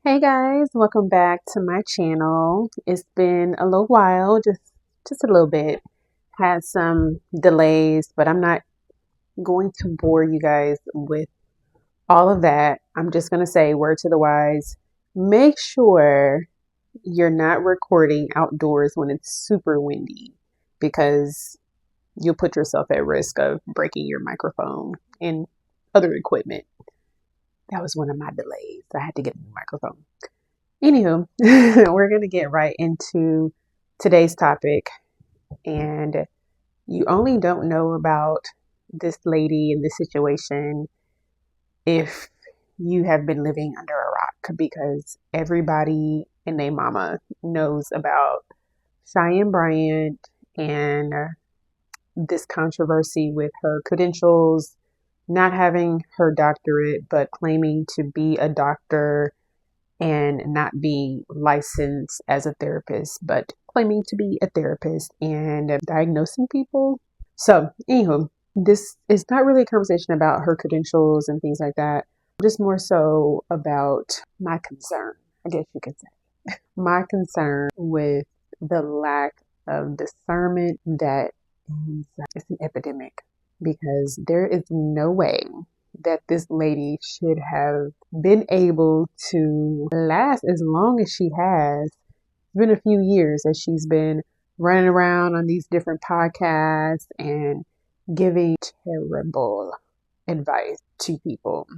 Hey guys, welcome back to my channel. It's been a little while, just a little bit. Had some delays, but I'm not going to bore you guys with all of that. I'm just going to say word to the wise. Make sure you're not recording outdoors when it's super windy because you'll put yourself at risk of breaking your microphone and other equipment. That was one of my delays. I had to get a new microphone. Anywho, we're going to get right into today's topic. And you only don't know about this lady in this situation if you have been living under a rock, because everybody and their mama knows about Cheyenne Bryant and this controversy with her credentials, not having her doctorate, but claiming to be a doctor and not being licensed as a therapist, but claiming to be a therapist and diagnosing people. So, anywho, this is not really a conversation about her credentials and things like that, just more so about my concern, I guess you could say. My concern with the lack of discernment that is an epidemic, because there is no way that this lady should have been able to last as long as she has. It's been a few years that she's been running around on these different podcasts and giving terrible advice to people.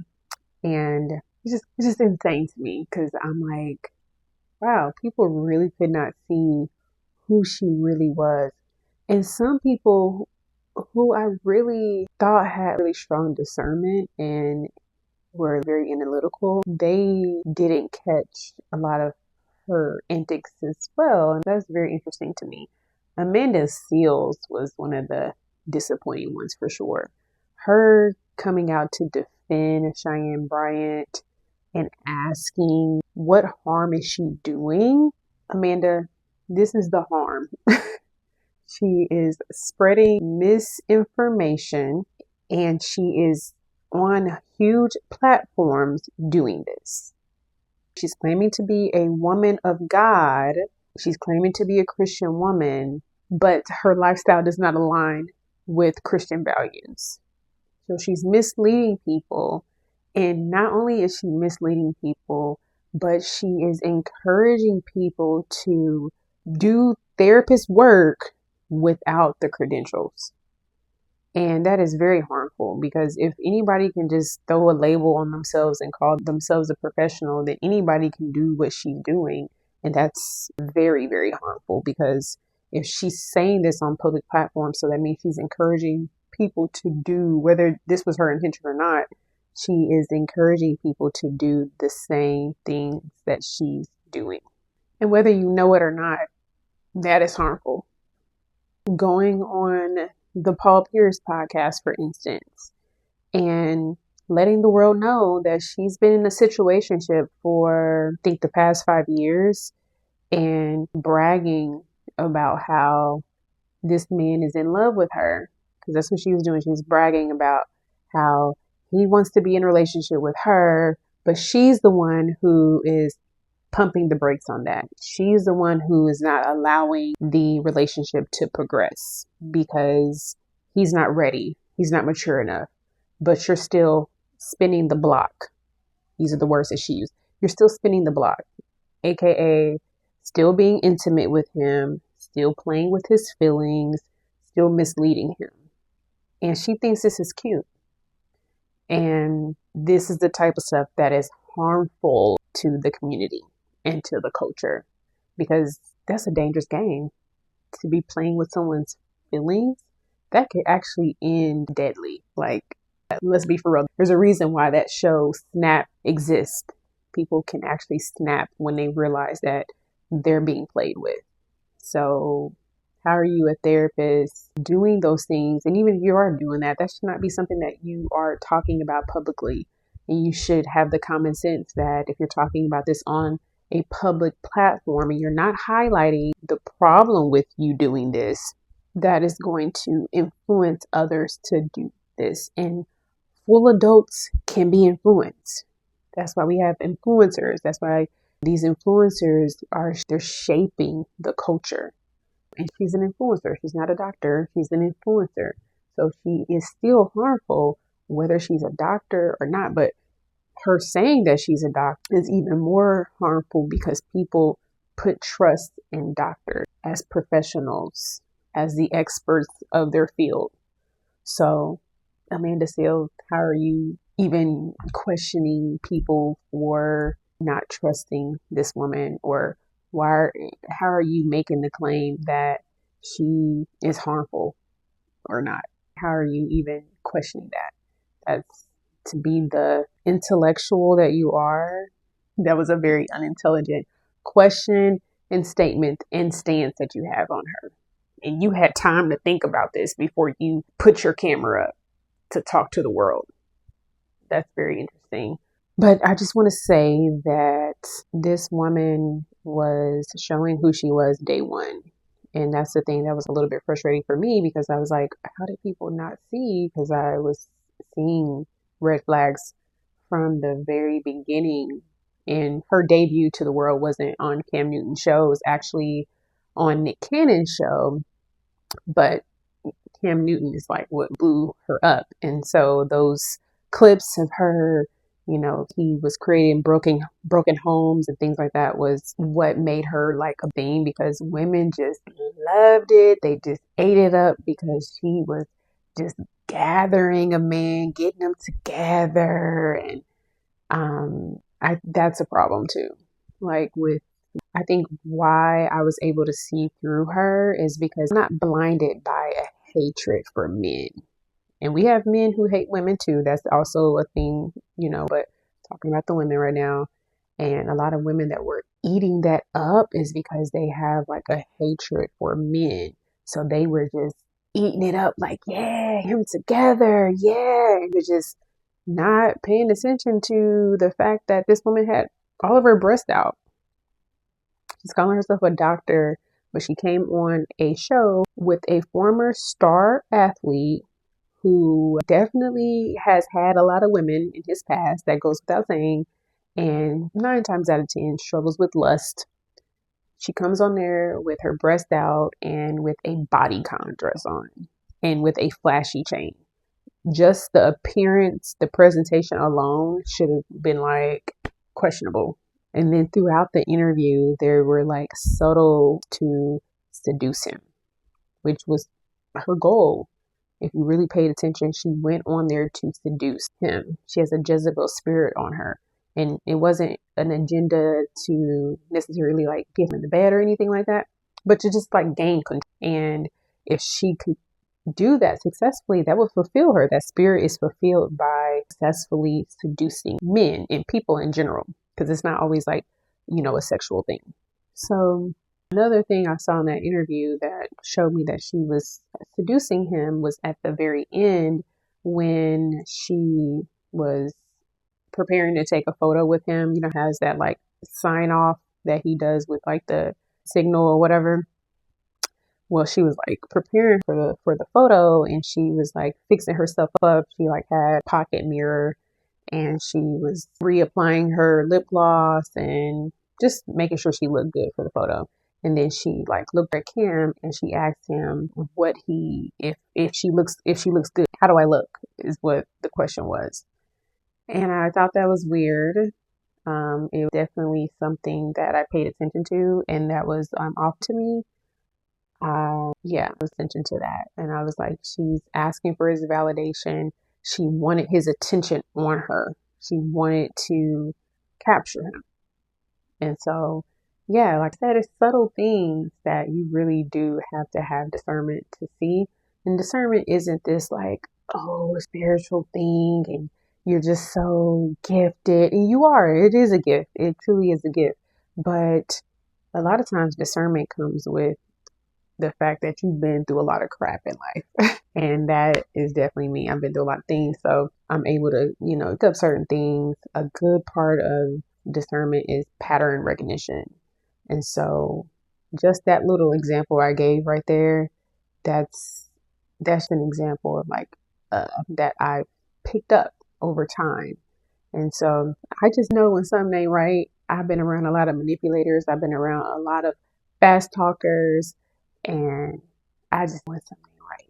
And it's just insane to me, because I'm like, wow, people really could not see who she really was. And some people who I really thought had really strong discernment and were very analytical, they didn't catch a lot of her antics as well. And that's very interesting to me. Amanda Seals was one of the disappointing ones for sure. Her coming out to defend Cheyenne Bryant and asking, what harm is she doing? Amanda, this is the harm. She is spreading misinformation, and she is on huge platforms doing this. She's claiming to be a woman of God. She's claiming to be a Christian woman, but her lifestyle does not align with Christian values. So she's misleading people. And not only is she misleading people, but she is encouraging people to do therapist work without the credentials. And that is very harmful, because if anybody can just throw a label on themselves and call themselves a professional, then anybody can do what she's doing. And that's very, very harmful, because if she's saying this on public platforms, so that means she's encouraging people to do, whether this was her intention or not, she is encouraging people to do the same things that she's doing. And whether you know it or not, that is harmful. Going on the Paul Pierce podcast, for instance, and letting the world know that she's been in a situationship for, I think, the past 5 years, and bragging about how this man is in love with her, because that's what she was doing. She was bragging about how he wants to be in a relationship with her, but she's the one who is pumping the brakes on that. She's the one who is not allowing the relationship to progress because he's not ready. He's not mature enough. But you're still spinning the block. These are the words that she used. You're still spinning the block, aka still being intimate with him, still playing with his feelings, still misleading him. And she thinks this is cute. And this is the type of stuff that is harmful to the community and to the culture, because that's a dangerous game, to be playing with someone's feelings. That could actually end deadly. Like, let's be for real. There's a reason why that show Snap exists. People can actually snap when they realize that they're being played with. So how are you, a therapist, doing those things? And even if you are doing that, that should not be something that you are talking about publicly. And you should have the common sense that if you're talking about this on a public platform and you're not highlighting the problem with you doing this, that is going to influence others to do this. And full adults can be influenced. That's why we have influencers. That's why these influencers they're shaping the culture. And she's an influencer. She's not a doctor. She's an influencer. So she is still harmful, whether she's a doctor or not. But her saying that she's a doctor is even more harmful because people put trust in doctors as professionals, as the experts of their field. So, Amanda Seales, how are you even questioning people for not trusting this woman? Or how are you making the claim that she is harmful or not? How are you even questioning that? That's, to be the intellectual that you are, that was a very unintelligent question and statement and stance that you have on her. And you had time to think about this before you put your camera up to talk to the world. That's very interesting. But I just want to say that this woman was showing who she was day one. And that's the thing that was a little bit frustrating for me, because I was like, how did people not see? Because I was seeing red flags from the very beginning. And her debut to the world wasn't on Cam Newton's show. It was actually on Nick Cannon's show. But Cam Newton is like what blew her up. And so those clips of her, he was creating broken homes and things like that, was what made her like a thing, because women just loved it. They just ate it up because she was just gathering a man, getting them together. And that's a problem too. I think why I was able to see through her is because I'm not blinded by a hatred for men. And we have men who hate women too. That's also a thing, but talking about the women right now. And a lot of women that were eating that up is because they have like a hatred for men. So they were just eating it up like, yeah, him together. Yeah. And they're just not paying attention to the fact that this woman had all of her breasts out. She's calling herself a doctor, but she came on a show with a former star athlete who definitely has had a lot of women in his past, that goes without saying, and 9 times out of 10 struggles with lust. She comes on there with her breast out and with a bodycon dress on and with a flashy chain. Just the appearance, the presentation alone should have been like questionable. And then throughout the interview, there were like subtle to seduce him, which was her goal. If you really paid attention, she went on there to seduce him. She has a Jezebel spirit on her. And it wasn't an agenda to necessarily like get him in the bed or anything like that, but to just like gain control. And if she could do that successfully, that would fulfill her. That spirit is fulfilled by successfully seducing men and people in general, because it's not always like, a sexual thing. So another thing I saw in that interview that showed me that she was seducing him was at the very end, when she was preparing to take a photo with him. Has that like sign off that he does with like the signal or whatever. Well, she was like preparing for the photo, and she was like fixing herself up. She like had a pocket mirror, and she was reapplying her lip gloss and just making sure she looked good for the photo. And then she like looked at Cam and she asked him if she looks good, how do I look, is what the question was. And I thought that was weird. It was definitely something that I paid attention to, and that was off to me. I was attention to that. And I was like, she's asking for his validation. She wanted his attention on her. She wanted to capture him. And so, like I said, it's subtle things that you really do have to have discernment to see. And discernment isn't this like, a spiritual thing and you're just so gifted. And you are. It is a gift. It truly is a gift. But a lot of times discernment comes with the fact that you've been through a lot of crap in life. And that is definitely me. I've been through a lot of things. So I'm able to, pick up certain things. A good part of discernment is pattern recognition. And so just that little example I gave right there, that's an example of like that I've picked up over time. And so I just know when something ain't right. I've been around a lot of manipulators. I've been around a lot of fast talkers, and I just want something right.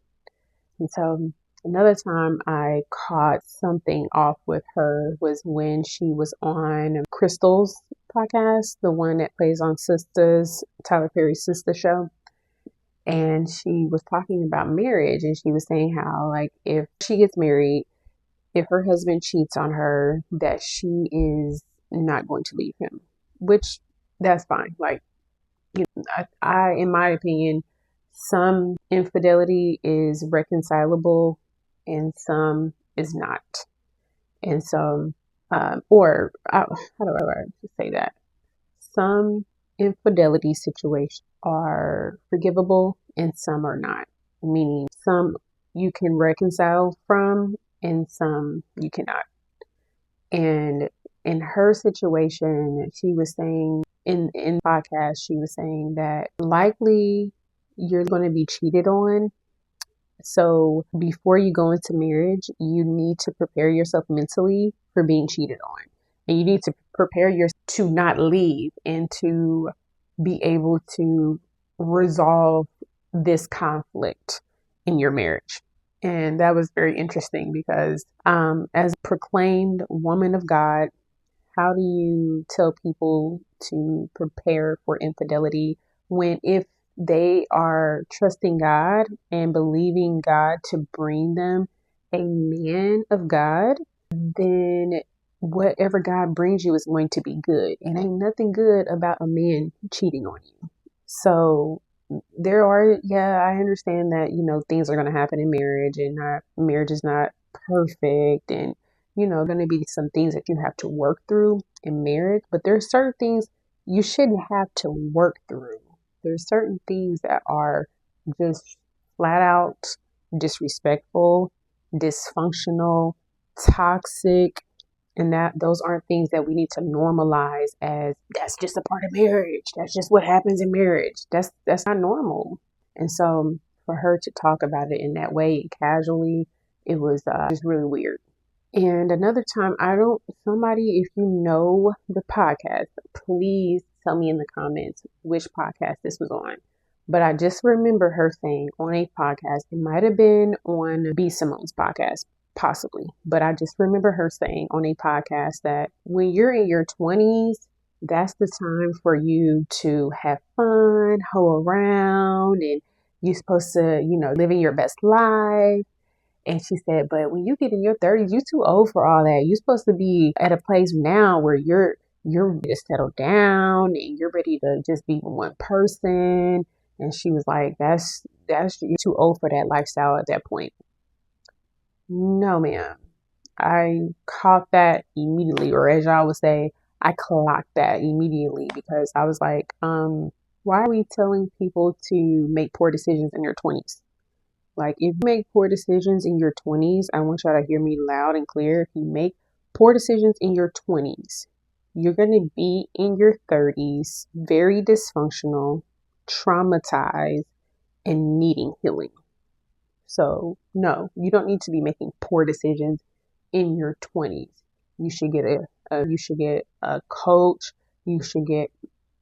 And so another time I caught something off with her was when she was on Crystal's podcast, the one that plays on Sisters, Tyler Perry's sister show. And she was talking about marriage, and she was saying how, like, if she gets married, if her husband cheats on her, that she is not going to leave him, which that's fine. Like, I in my opinion, some infidelity is reconcilable and some is not. And so, how do I say that? Some infidelity situations are forgivable and some are not, meaning some you can reconcile from and some you cannot. And in her situation, she was saying in the podcast, she was saying that likely you're going to be cheated on. So before you go into marriage, you need to prepare yourself mentally for being cheated on. And you need to prepare yourself to not leave and to be able to resolve this conflict in your marriage. And that was very interesting because as a proclaimed woman of God, how do you tell people to prepare for infidelity when if they are trusting God and believing God to bring them a man of God, then whatever God brings you is going to be good. And ain't nothing good about a man cheating on you. So I understand that, things are going to happen in marriage and marriage is not perfect and, going to be some things that you have to work through in marriage, but there's certain things you shouldn't have to work through. There's certain things that are just flat out disrespectful, dysfunctional, toxic, and that those aren't things that we need to normalize as that's just a part of marriage. That's just what happens in marriage. That's not normal. And so for her to talk about it in that way, casually, it was just really weird. And another time, somebody, if you know the podcast, please tell me in the comments which podcast this was on. But I just remember her saying on a podcast, it might have been on B. Simone's podcast, possibly. But I just remember her saying on a podcast that when you're in your 20s, that's the time for you to have fun, hoe around, and you're supposed to, living your best life. And she said, but when you get in your 30s, you're too old for all that. You're supposed to be at a place now where you're ready to settle down and you're ready to just be one person. And she was like, that's you're too old for that lifestyle at that point. No, ma'am. I caught that immediately, or as y'all would say, I clocked that immediately because I was like, why are we telling people to make poor decisions in your 20s? Like, if you make poor decisions in your 20s, I want y'all to hear me loud and clear. If you make poor decisions in your 20s, you're going to be in your 30s, very dysfunctional, traumatized, and needing healing. So, no, you don't need to be making poor decisions in your 20s. You should get a coach. You should get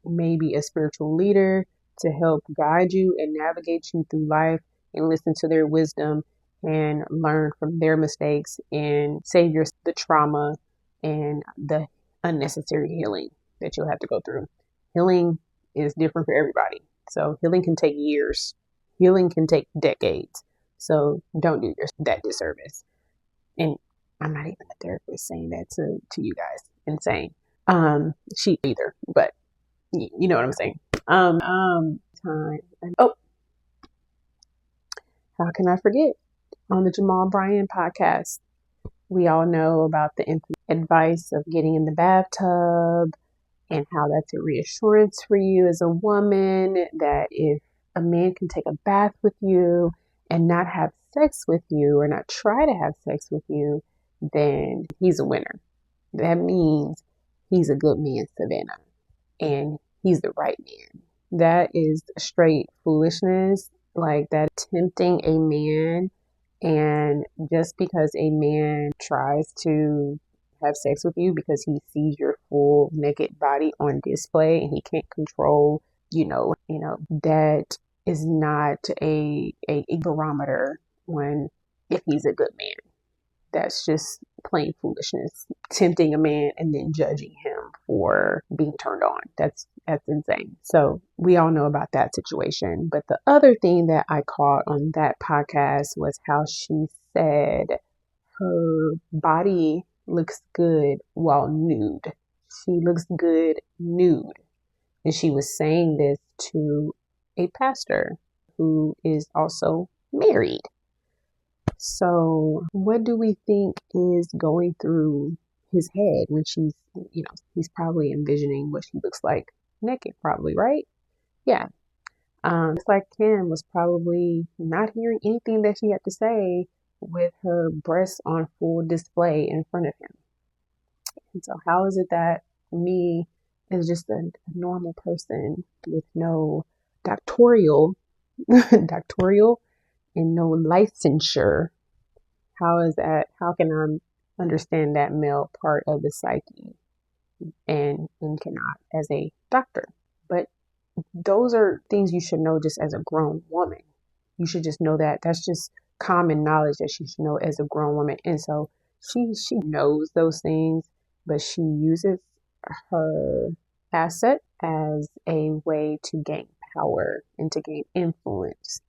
maybe a spiritual leader to help guide you and navigate you through life, and listen to their wisdom and learn from their mistakes and save yourself the trauma and the unnecessary healing that you'll have to go through. Healing is different for everybody. So healing can take years. Healing can take decades. So don't do that disservice. And I'm not even a therapist saying that to you guys. Insane. She either, but you know what I'm saying. How can I forget? On the Cheyenne Bryant podcast, we all know about the advice of getting in the bathtub and how that's a reassurance for you as a woman that if a man can take a bath with you and not have sex with you or not try to have sex with you, then he's a winner. That means he's a good man, Savannah, and he's the right man. That is straight foolishness. Like, that tempting a man, and just because a man tries to have sex with you because he sees your full naked body on display and he can't control, that is not a barometer when if he's a good man. That's just plain foolishness. Tempting a man and then judging him for being turned on. That's insane. So we all know about that situation. But the other thing that I caught on that podcast was how she said her body looks good while nude. She looks good nude. And she was saying this to a pastor who is also married. So what do we think is going through his head when he's probably envisioning what she looks like naked, probably, right? Yeah. It's like Kim was probably not hearing anything that she had to say with her breasts on full display in front of him. And so how is it that me as just a normal person with no doctoral and no licensure, how can I understand that male part of the psyche and cannot as a doctor? But those are things you should know just as a grown woman. You should just know that. That's just common knowledge that she should know as a grown woman. And so she knows those things, but she uses her asset as a way to gain power and to gain influence.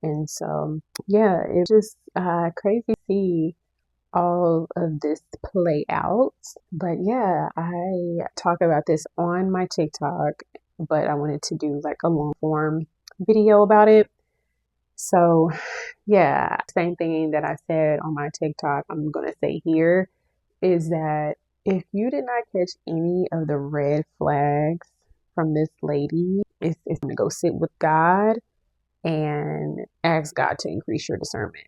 And so, yeah, it's just crazy to see all of this play out. But yeah, I talk about this on my TikTok, but I wanted to do like a long form video about it. So yeah, same thing that I said on my TikTok, I'm going to say here is that if you did not catch any of the red flags from this lady, it's going to go sit with God and ask God to increase your discernment,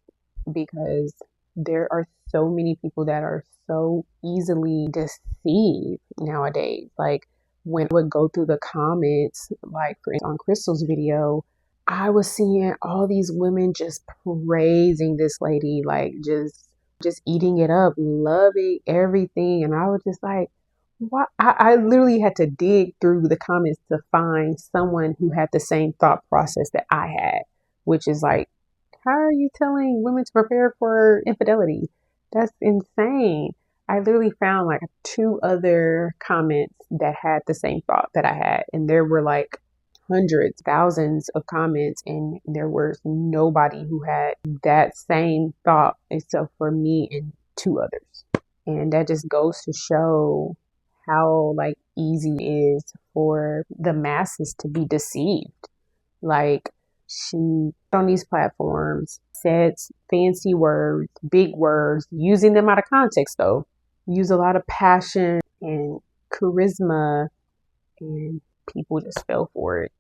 because there are so many people that are so easily deceived nowadays. Like when I would go through the comments, like on Crystal's video, I was seeing all these women just praising this lady, like just eating it up, loving everything. And I was just like, what? I literally had to dig through the comments to find someone who had the same thought process that I had, which is like, how are you telling women to prepare for infidelity? That's insane. I literally found like 2 other comments that had the same thought that I had. And there were like hundreds, thousands of comments, and there was nobody who had that same thought except for me and 2 others. And that just goes to show how like easy it is for the masses to be deceived. Like she on these platforms said fancy words, big words, using them out of context though. Use a lot of passion and charisma, and people just fell for it.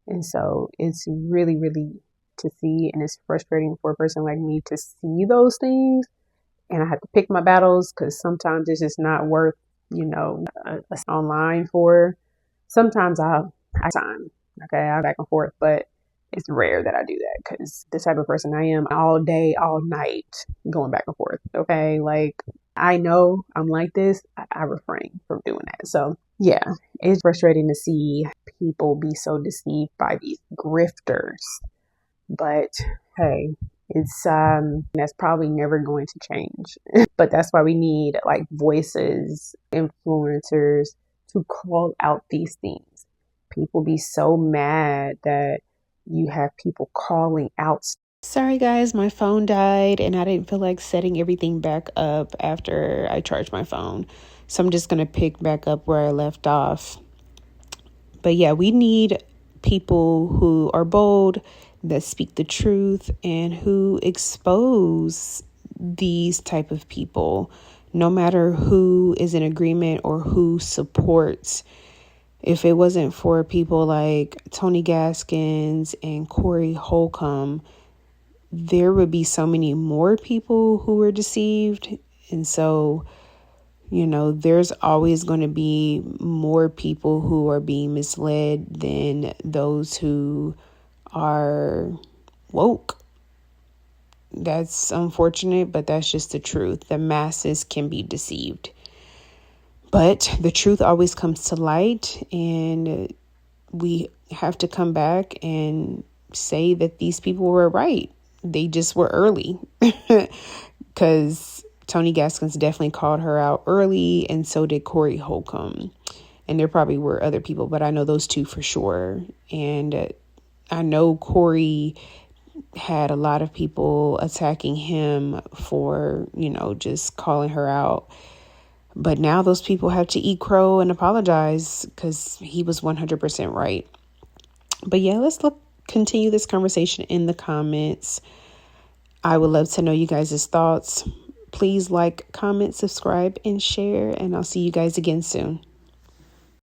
And so it's really, really to see, and it's frustrating for a person like me to see those things. And I have to pick my battles because sometimes it's just not worth, online for. Sometimes I time, okay, I back and forth, but it's rare that I do that because the type of person I am, all day, all night, going back and forth. Okay, like I know I'm like this. I refrain from doing that. So yeah, it's frustrating to see people be so deceived by these grifters. But hey, it's that's probably never going to change. But that's why we need like voices, influencers to call out these things. People be so mad that you have people calling out. Sorry guys, my phone died and I didn't feel like setting everything back up after I charged my phone. So I'm just going to pick back up where I left off. But yeah, we need people who are bold, that speak the truth, and who expose these type of people, no matter who is in agreement or who supports. If it wasn't for people like Tony Gaskins and Corey Holcomb, there would be so many more people who were deceived. And so, there's always going to be more people who are being misled than those who are woke. That's unfortunate, but that's just the truth. The masses can be deceived. But the truth always comes to light, and we have to come back and say that these people were right. They just were early, because Tony Gaskins definitely called her out early, and so did Corey Holcomb. And there probably were other people, but I know those two for sure. And I know Corey had a lot of people attacking him for, just calling her out. But now those people have to eat crow and apologize, because he was 100% right. But yeah, let's continue this conversation in the comments. I would love to know you guys' thoughts. Please like, comment, subscribe, and share. And I'll see you guys again soon.